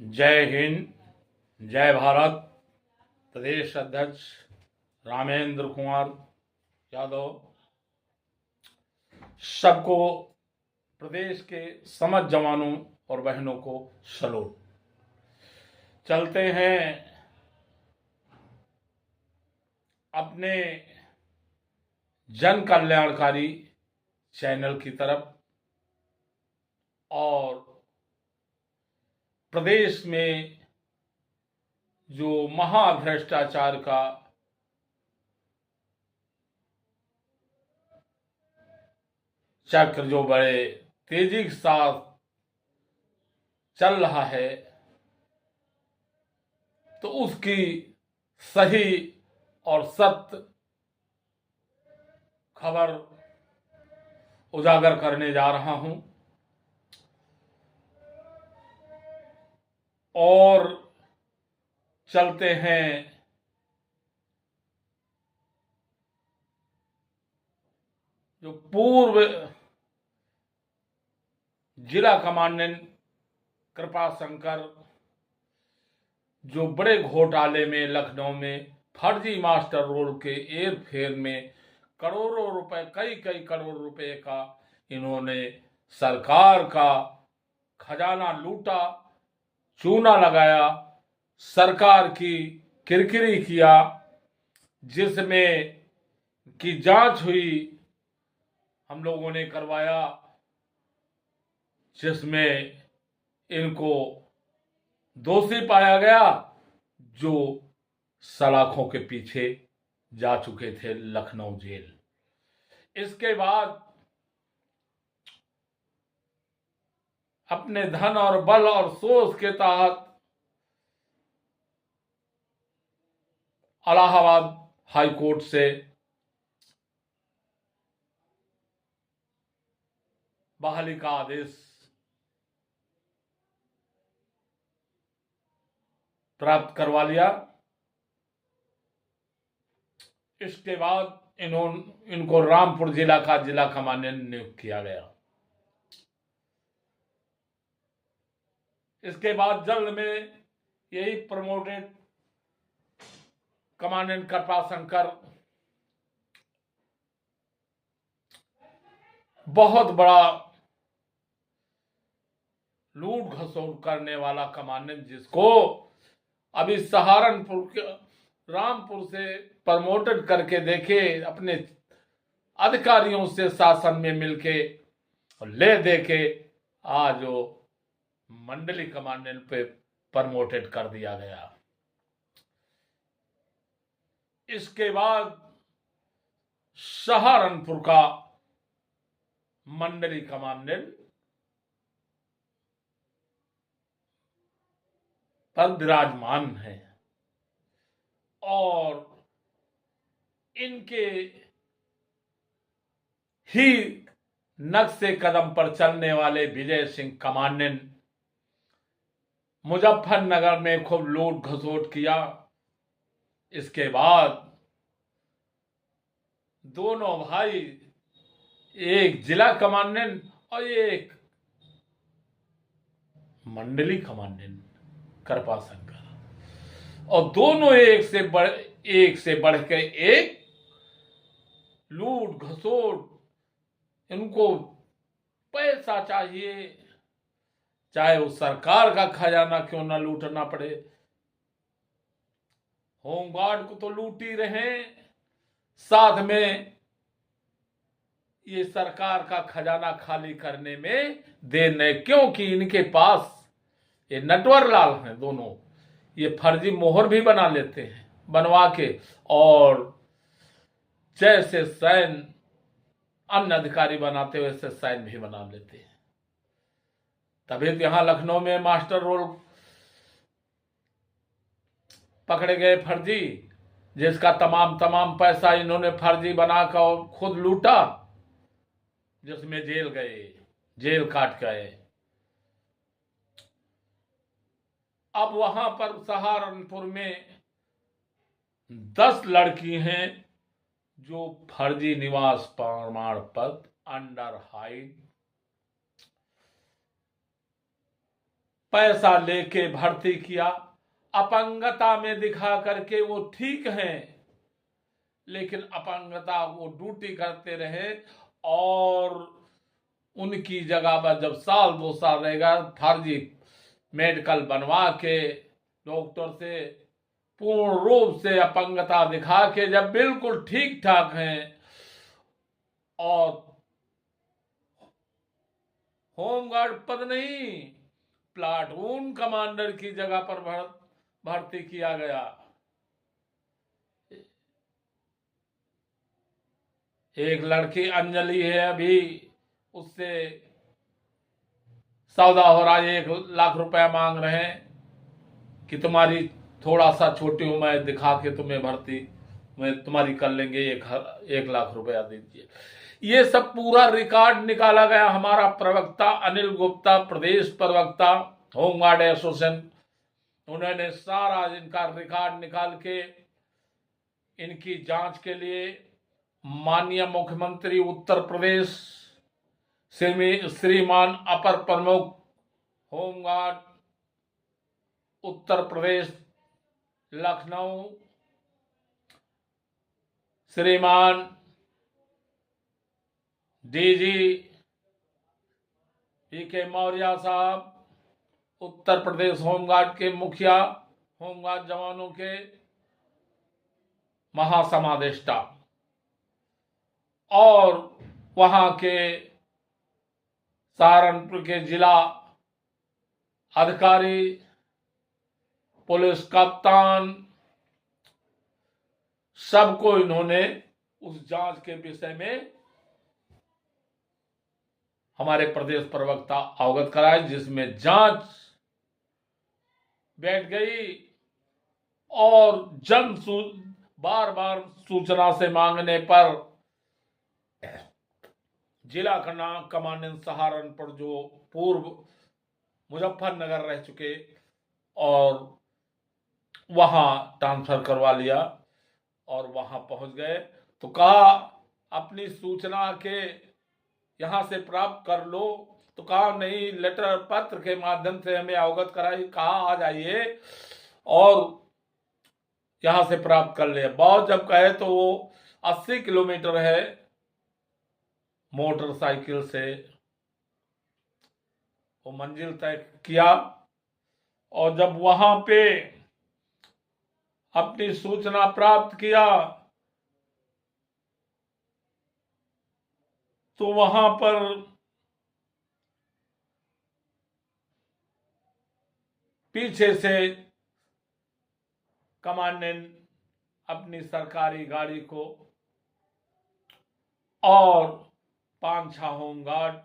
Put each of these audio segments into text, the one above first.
जय हिंद, जय भारत। प्रदेश अध्यक्ष रामेंद्र कुमार यादव सबको, प्रदेश के समस्त जवानों और बहनों को सलूट। चलते हैं अपने जन कल्याणकारी चैनल की तरफ और प्रदेश में जो महाभ्रष्टाचार का चक्र जो बड़े तेजी के साथ चल रहा है, तो उसकी सही और सत्य खबर उजागर करने जा रहा हूं। और चलते हैं जो पूर्व जिला कमांडेंट कृपा शंकर, जो बड़े घोटाले में लखनऊ में फर्जी मास्टर रोल के एर फेर में करोड़ों रुपए, कई करोड़ रुपए का इन्होंने सरकार का खजाना लूटा, चूना लगाया, सरकार की किरकिरी किया, जिसमें की जांच हुई, हम लोगों ने करवाया, जिसमें इनको दोषी पाया गया, जो सलाखों के पीछे जा चुके थे लखनऊ जेल। इसके बाद अपने धन और बल और सोच के तहत इलाहाबाद हाई कोर्ट से बहाली का आदेश प्राप्त करवा लिया। इसके बाद इनको रामपुर जिला का जिला कमांडेंट नियुक्त किया गया। इसके बाद जल्द में यही प्रमोटेड कमांडेंट कृपा शंकर बहुत बड़ा लूट घसोट करने वाला कमांडेंट, जिसको अभी सहारनपुर के रामपुर से प्रमोटेड करके देखे, अपने अधिकारियों से शासन में मिलके ले देके आज वो मंडली कमांडेंट पे प्रमोटेड कर दिया गया। इसके बाद सहारनपुर का मंडली कमांडेंट पर विराजमान है और इनके ही नक्शे कदम पर चलने वाले विजय सिंह कमांडेंट मुजफ्फरनगर में खूब लूट घसोट किया। इसके बाद दोनों भाई, एक जिला कमांडेंट और एक मंडली कमांडेंट कृपा शंकर, और दोनों एक से बढ़ के एक लूट घसोट, इनको पैसा चाहिए, चाहे वो सरकार का खजाना क्यों ना लूटना पड़े। होमगार्ड को तो लूट ही रहे, साथ में ये सरकार का खजाना खाली करने में देर नहीं, क्योंकि इनके पास ये नटवर लाल हैं दोनों, ये फर्जी मोहर भी बना लेते हैं, बनवा के, और जैसे सैन अन्य अधिकारी बनाते वैसे साइन भी बना लेते हैं। तभी तो यहाँ लखनऊ में मास्टर रोल पकड़े गए फर्जी, जिसका तमाम तमाम पैसा इन्होंने फर्जी बनाकर खुद लूटा, जिसमें जेल गए, जेल काट गए। अब वहां पर सहारनपुर में 10 लड़की हैं जो फर्जी निवास प्रमाण पत्र, अंडर हाइट, पैसा लेके भर्ती किया, अपंगता में दिखा करके वो ठीक हैं, लेकिन अपंगता वो ड्यूटी करते रहे और उनकी जगह पर जब साल 2 साल रहेगा, फर्जी मेडिकल बनवा के डॉक्टर से पूर्ण रूप से अपंगता दिखा के जब बिल्कुल ठीक ठाक हैं और होमगार्ड पद नहीं, प्लाटून कमांडर की जगह पर भर्ती किया गया। एक लड़की अंजलि है, अभी उससे सौदा हो रहा है, 1 लाख रुपया मांग रहे हैं कि तुम्हारी थोड़ा सा छोटी हूं मैं, दिखा के तुम्हें भर्ती मैं तुम्हारी कर लेंगे, 1 लाख रुपया दीजिए। ये सब पूरा रिकॉर्ड निकाला गया। हमारा प्रवक्ता अनिल गुप्ता, प्रदेश प्रवक्ता होमगार्ड एसोसिएशन, उन्होंने सारा इनका रिकॉर्ड निकाल के इनकी जांच के लिए माननीय मुख्यमंत्री उत्तर प्रदेश श्रीमान अपर प्रमुख होमगार्ड उत्तर प्रदेश लखनऊ श्रीमान डीजी पीके मौर्य साहब, उत्तर प्रदेश होमगार्ड के मुखिया, होमगार्ड जवानों के महासमादेष्टा और वहां के सहारनपुर के जिला अधिकारी, पुलिस कप्तान, सबको इन्होंने उस जांच के विषय में हमारे प्रदेश प्रवक्ता अवगत कराए, जिसमें जांच बैठ गई और बार बार सूचना से मांगने पर जिला कमांडेंट सहारनपुर जो पूर्व मुजफ्फरनगर रह चुके और वहां ट्रांसफर करवा लिया और वहां पहुंच गए तो कहा अपनी सूचना के यहां से प्राप्त कर लो, तो कहा नहीं, लेटर पत्र के माध्यम से हमें अवगत कराई, कहा आ जाइए और यहां से प्राप्त कर ले। बहुत जब कहे तो वो 80 किलोमीटर है मोटरसाइकिल से वो मंजिल तय किया और जब वहां पे अपनी सूचना प्राप्त किया तो वहां पर पीछे से कमांडेंट अपनी सरकारी गाड़ी को और 5-6 होमगार्ड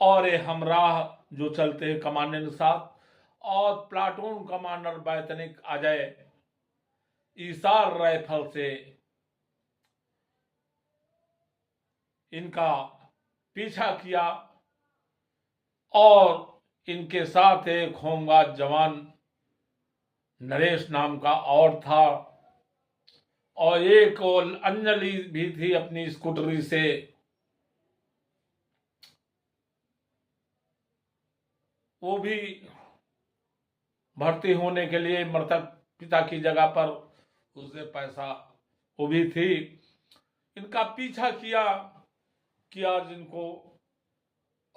और हमराह जो चलते हैं कमांडेंट साहब और प्लाटून कमांडर वैतनिक अजय ईसार राइफल से इनका पीछा किया और इनके साथ एक होमगार्ड जवान नरेश नाम का और था और एक और अंजलि भी थी अपनी स्कूटरी से। वो भी भर्ती होने के लिए मृतक पिता की जगह पर उसने पैसा, वो भी थी। इनका पीछा किया जिनको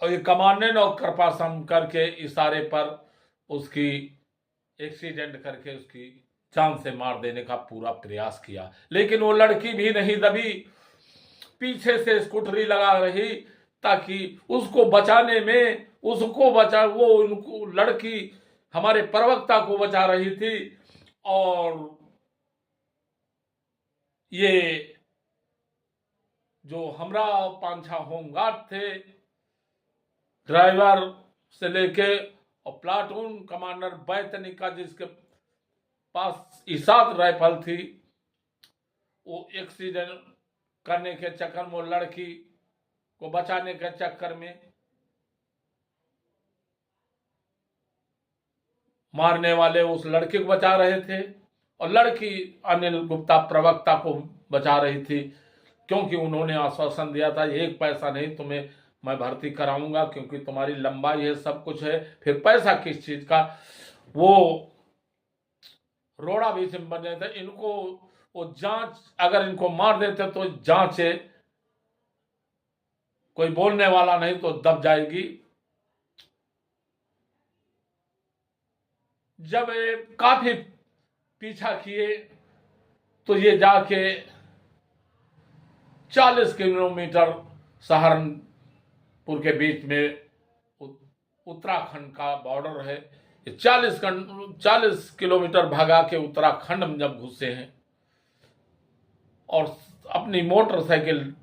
और ये कमांडेंट और कृपासम करके इशारे पर उसकी एक्सीडेंट करके उसकी जान से मार देने का पूरा प्रयास किया, लेकिन वो लड़की भी नहीं दबी, पीछे से स्कूटरी लगा रही ताकि उसको बचाने में वो उनको लड़की हमारे प्रवक्ता को बचा रही थी और ये जो हमरा 5-6 होमगार्ड थे ड्राइवर से लेके और प्लाटून कमांडर बैतनिका जिसके पास इसात राइफल थी, वो एक्सीडेंट करने के चक्कर में, वो लड़की को बचाने के चक्कर में मारने वाले उस लड़के को बचा रहे थे और लड़की अनिल गुप्ता प्रवक्ता को बचा रही थी, क्योंकि उन्होंने आश्वासन दिया था एक पैसा नहीं तुम्हें मैं भर्ती कराऊंगा, क्योंकि तुम्हारी लंबाई है, सब कुछ है, फिर पैसा किस चीज का। वो रोड़ा भी से बने थे, इनको वो जांच, अगर इनको मार देते तो जांच है, कोई बोलने वाला नहीं तो दब जाएगी। जब ये काफी पीछा किए तो ये जाके 40 किलोमीटर सहारनपुर के बीच में उत्तराखंड का बॉर्डर है, 40 किलोमीटर भगा के उत्तराखंड में जब घुसे हैं और अपनी मोटरसाइकिल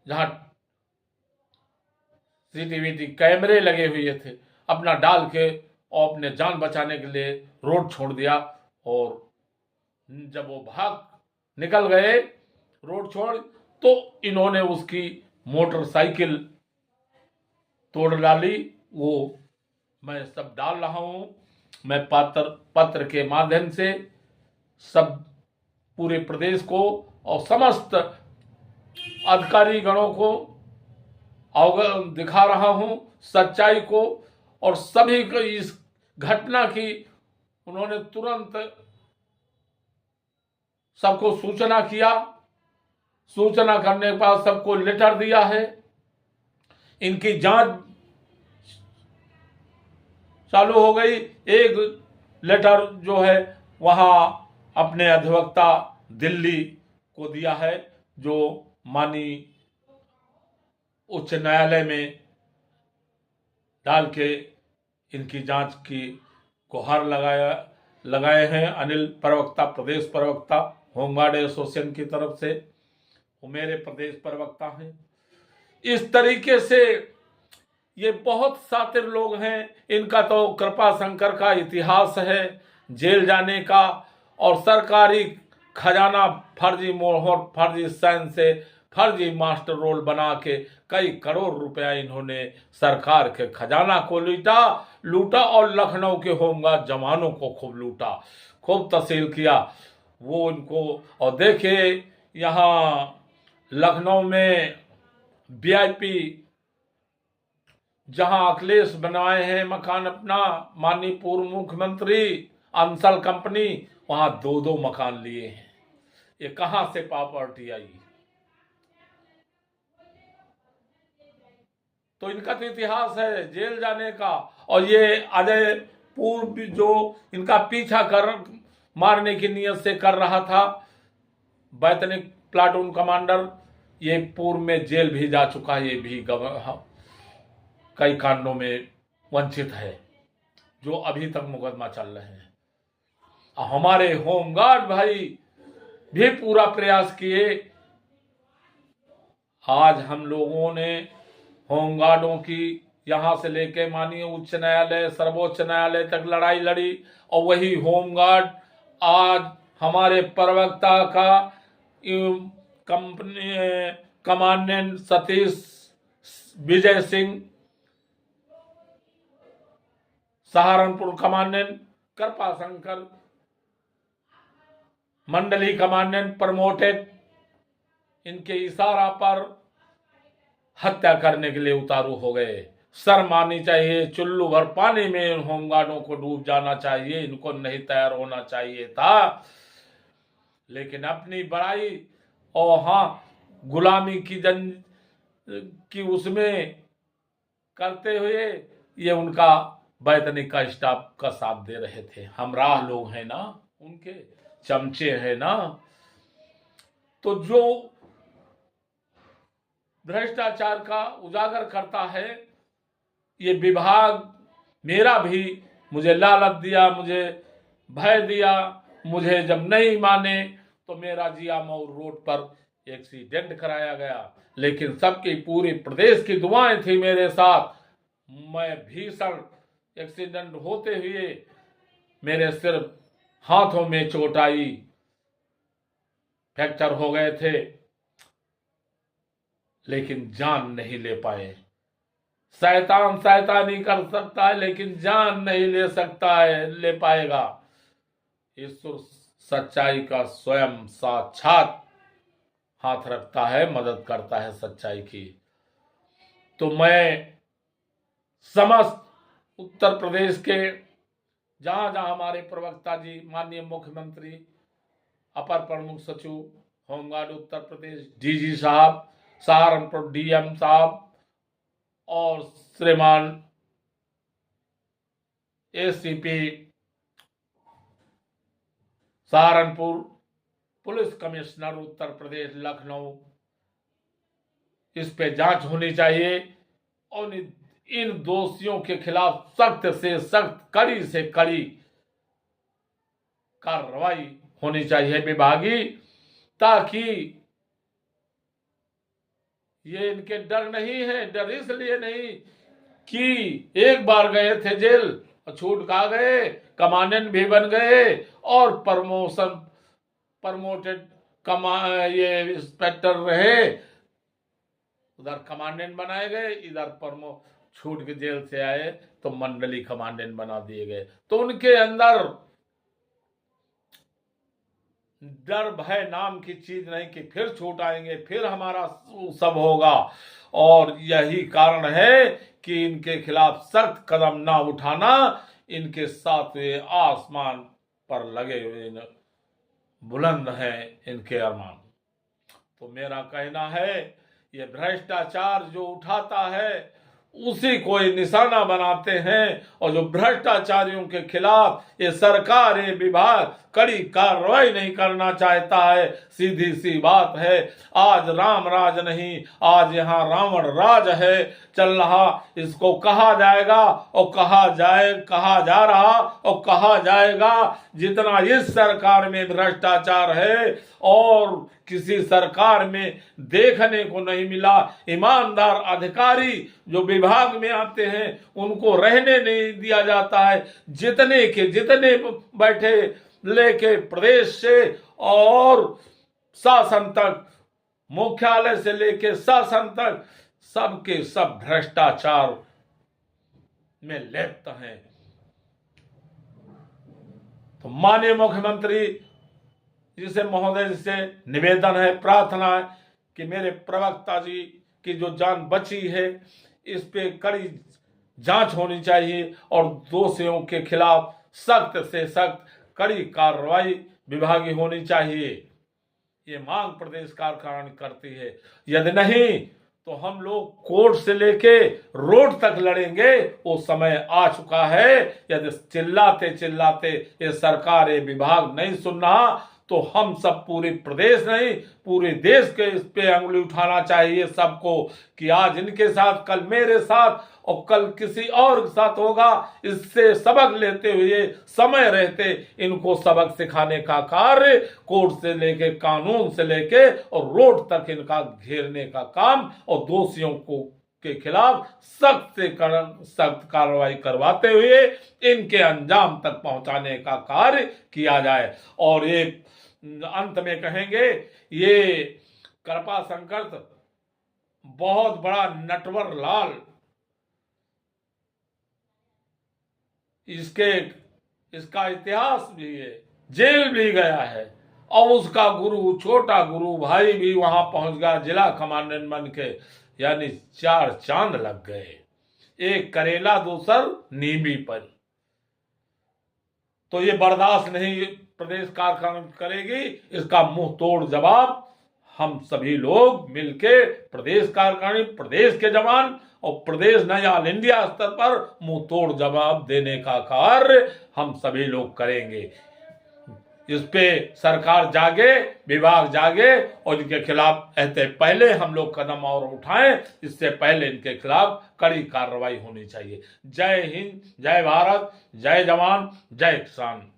जहां सीसीटीवी कैमरे लगे हुए थे अपना डाल के और अपने जान बचाने के लिए रोड छोड़ दिया, और जब वो भाग निकल गए रोड छोड़ तो इन्होंने उसकी मोटरसाइकिल तोड़ डाली। वो मैं सब डाल रहा हूं, मैं पत्र के माध्यम से सब पूरे प्रदेश को और समस्त अधिकारी गणों को अवगत दिखा रहा हूं सच्चाई को, और सभी को इस घटना की उन्होंने तुरंत सबको सूचना किया, सूचना करने के बाद सबको लेटर दिया है, इनकी जांच चालू हो गई। एक लेटर जो है वहां अपने अधिवक्ता दिल्ली को दिया है, जो माननीय उच्च न्यायालय में डाल के इनकी जांच की गुहार लगाए हैं अनिल प्रवक्ता, प्रदेश प्रवक्ता होमगार्ड एसोसिएशन की तरफ से, वो मेरे प्रदेश प्रवक्ता हैं। इस तरीके से ये बहुत सातिर लोग हैं, इनका तो कृपा शंकर का इतिहास है जेल जाने का, और सरकारी खजाना फर्जी मोहर, फर्जी साइन से फर्जी मास्टर रोल बना के कई करोड़ रुपया इन्होंने सरकार के खजाना को लूटा और लखनऊ के होमगार्ड जवानों को खूब लूटा, खूब तहसील किया वो इनको। और देखिए यहाँ लखनऊ में वीआईपी जहां अखिलेश बनाए हैं मकान अपना, माननीय पूर्व मुख्यमंत्री अंसल कंपनी, वहां 2-2 मकान लिए हैं। ये कहां से प्रॉपर्टी आई? तो इनका तो इतिहास है जेल जाने का। और ये अजय पूर्व जो इनका पीछा कर मारने की नियत से कर रहा था, बैतनिक प्लाटून कमांडर, ये पूर्व में जेल भी जा चुका है, ये भी कई कांडों में वंचित है, जो अभी तक मुकदमा चल रहे हैं। हमारे होमगार्ड भाई भी पूरा प्रयास किए। आज हम लोगों ने होमगार्डों की यहां से लेके माननीय उच्च न्यायालय, सर्वोच्च न्यायालय तक लड़ाई लड़ी, और वही होमगार्ड आज हमारे प्रवक्ता का company commandant Satish Vijay Singh, Saharanpur commandant कृपा शंकर, मंडली कमांडेंट प्रमोटेड, इनके इशारा पर हत्या करने के लिए उतारू हो गए। शर्म आनी चाहिए, चुल्लू भर पानी में इन होमगार्डों को डूब जाना चाहिए, इनको नहीं तैयार होना चाहिए था। लेकिन अपनी बड़ाई और गुलामी की उसमें करते हुए ये उनका बैतनिक का स्टाफ का साथ दे रहे थे। हमराह लोग हैं ना, उनके चमचे हैं ना। तो जो भ्रष्टाचार का उजागर करता है, ये विभाग मेरा भी मुझे लालच दिया, मुझे भय दिया, मुझे जब नहीं माने तो मेरा जिया मऊ रोड पर एक्सीडेंट कराया गया, लेकिन सबकी पूरी प्रदेश की दुआएं थी मेरे साथ। मैं भीषण एक्सीडेंट होते हुए मेरे सिर्फ हाथों में चोट आई, फ्रैक्चर हो गए थे, लेकिन जान नहीं ले पाए। शैतान शैतानी कर सकता है, लेकिन जान नहीं ले सकता है, ले पाएगा। ईश्वर सच्चाई का स्वयं साक्षात हाथ रखता है, मदद करता है सच्चाई की। तो मैं समस्त उत्तर प्रदेश के जहां जहां हमारे प्रवक्ता जी, माननीय मुख्यमंत्री, अपर प्रमुख सचिव होमगार्ड उत्तर प्रदेश, डीजी साहब, सहारनपुर डीएम साहब और श्रीमान ACP Saharanpur, police commissioner Uttar Pradesh Lucknow, इस पे जांच होनी चाहिए और इन दोषियों के खिलाफ सख्त से सख्त, कड़ी से कड़ी कार्रवाई होनी चाहिए विभागीय, ताकि ये इनके डर नहीं है। डर इसलिए नहीं कि एक बार गए थे जेल और छूट खा गए, कमांडेंट भी बन गए और प्रमोटेड ये इंस्पेक्टर रहे, उधर कमांडेंट बनाए गए, इधर छूट के जेल से आए तो मंडली कमांडेंट बना दिए गए। तो उनके अंदर डर भय नाम की चीज नहीं कि फिर छूट आएंगे, फिर हमारा सब होगा। और यही कारण है कि इनके खिलाफ सख्त कदम ना उठाना, इनके साथ वे आसमान पर लगे हुए बुलंद हैं इनके अरमान। तो मेरा कहना है, ये भ्रष्टाचार जो उठाता है उसी को निशाना बनाते हैं, और जो भ्रष्टाचारियों के खिलाफ ये सरकार, ये विभाग कड़ी कार्रवाई नहीं करना चाहता है। सीधी सी बात है, आज राम राज नहीं, आज यहाँ रावण राज है चल रहा। इसको कहा जाएगा और कहा जा रहा और कहा जाएगा। जितना इस सरकार में भ्रष्टाचार है और किसी सरकार में देखने को नहीं मिला। ईमानदार अधिकारी जो विभाग में आते हैं उनको रहने नहीं दिया जाता है। जितने के जितने बैठे, लेके प्रदेश से और शासन तक, मुख्यालय से लेके शासन तक, सबके सब भ्रष्टाचार में लिप्त हैं। तो माननीय मुख्यमंत्री जी से, महोदय से निवेदन है, प्रार्थना है कि मेरे प्रवक्ता जी की जो जान बची है इस पे कड़ी जांच होनी चाहिए और दोषियों के खिलाफ सख्त से सख्त कड़ी कार्रवाई विभागीय होनी चाहिए। ये मांग प्रदेश कार्यकारिणी करती है। यदि नहीं तो हम लोग कोर्ट से लेके रोड तक लड़ेंगे। वो समय आ चुका है। यदि चिल्लाते चिल्लाते ये सरकार, ये विभाग नहीं सुन रहा तो हम सब, पूरे प्रदेश नहीं पूरे देश के इस पे अंगुली उठाना चाहिए सबको कि आज इनके साथ, कल मेरे साथ और कल किसी और के साथ होगा। इससे सबक लेते हुए समय रहते इनको सबक सिखाने का कार्य कोर्ट से लेके, कानून से लेके और रोड तक इनका घेरने का काम और दोषियों को के खिलाफ सख्त से सख्त कार्रवाई करवाते हुए इनके अंजाम तक पहुंचाने का कार्य किया जाए। और एक अंत में कहेंगे, ये कृपा संकट बहुत बड़ा नटवर लाल, इसका इतिहास भी है, जेल भी गया है और उसका गुरु, छोटा गुरु भाई भी वहां पहुंच गया जिला कमांडेंट बन के। यानी 4 चांद लग गए, एक करेला दूसर नींबी पर। तो ये बर्दाश्त नहीं प्रदेश कार्यकारिणी करेगी। इसका मुंह तोड़ जवाब हम सभी लोग मिलके, प्रदेश कार्यकारिणी, प्रदेश के जवान और प्रदेश नहीं ऑल इंडिया स्तर पर मुंह तोड़ जवाब देने का कार्य हम सभी लोग करेंगे। इस पे सरकार जागे, विभाग जागे और इनके खिलाफ ऐसे पहले हम लोग कदम और उठाएं। इससे पहले इनके खिलाफ कड़ी कार्रवाई होनी चाहिए। जय हिंद, जय भारत, जय जवान, जय किसान।